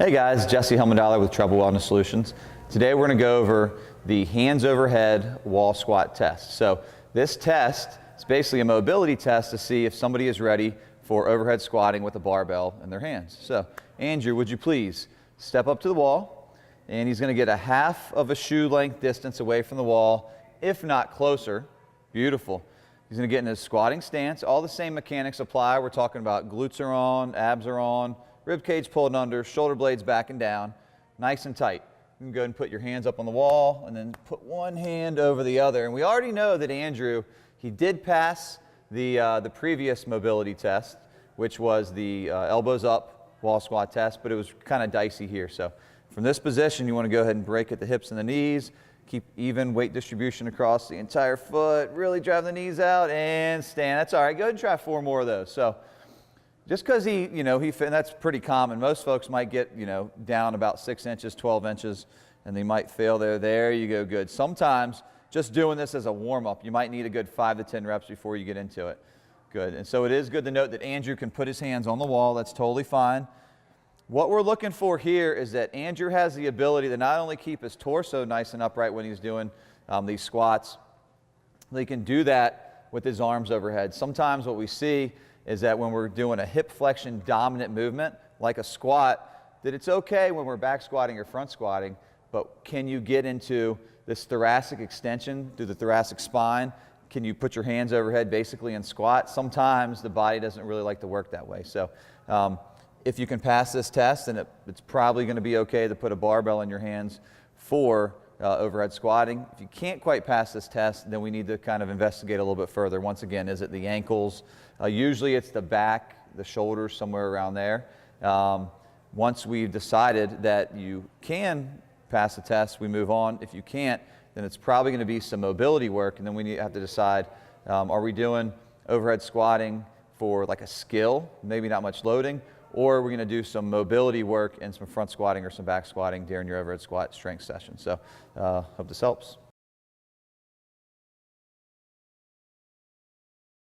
Hey guys, Jesse Helmendahler with TREBEL Wellness Solutions. Today we're going to go over the hands overhead wall squat test. So this test is basically a mobility test to see if somebody is ready for overhead squatting with a barbell in their hands. So Andrew, would you please step up to the wall, and he's going to get a half of a shoe length distance away from the wall, if not closer. Beautiful. He's going to get in his squatting stance. All the same mechanics apply. We're talking about glutes are on, abs are on, rib cage pulled under, shoulder blades back and down, nice and tight. You can go ahead and put your hands up on the wall and then put one hand over the other. And we already know that Andrew, he did pass the previous mobility test, which was the elbows up wall squat test, but it was kind of dicey here. So from this position, you want to go ahead and break at the hips and the knees, keep even weight distribution across the entire foot, really drive the knees out and stand. That's all right. Go ahead and try 4 more of those. So just because he fit, and that's pretty common. Most folks might get, down about 6 inches, 12 inches, and they might fail there. There you go, good. Sometimes just doing this as a warm-up, you might need a good 5 to 10 reps before you get into it. Good. And so it is good to note that Andrew can put his hands on the wall. That's totally fine. What we're looking for here is that Andrew has the ability to not only keep his torso nice and upright when he's doing these squats, but he can do that with his arms overhead. Sometimes what we see is that when we're doing a hip flexion dominant movement, like a squat, that it's okay when we're back squatting or front squatting, but can you get into this thoracic extension through the thoracic spine? Can you put your hands overhead basically in squat? Sometimes the body doesn't really like to work that way. So if you can pass this test, then it's probably going to be okay to put a barbell in your hands for overhead squatting. If you can't quite pass this test, then we need to kind of investigate a little bit further. Once again, is it the ankles? Usually it's the back, the shoulders, somewhere around there. Once we've decided that you can pass the test, we move on. If you can't, then it's probably going to be some mobility work, and then we have to decide, are we doing overhead squatting for like a skill, maybe not much loading, or we're going to do some mobility work and some front squatting or some back squatting during your overhead squat strength session. So hope this helps.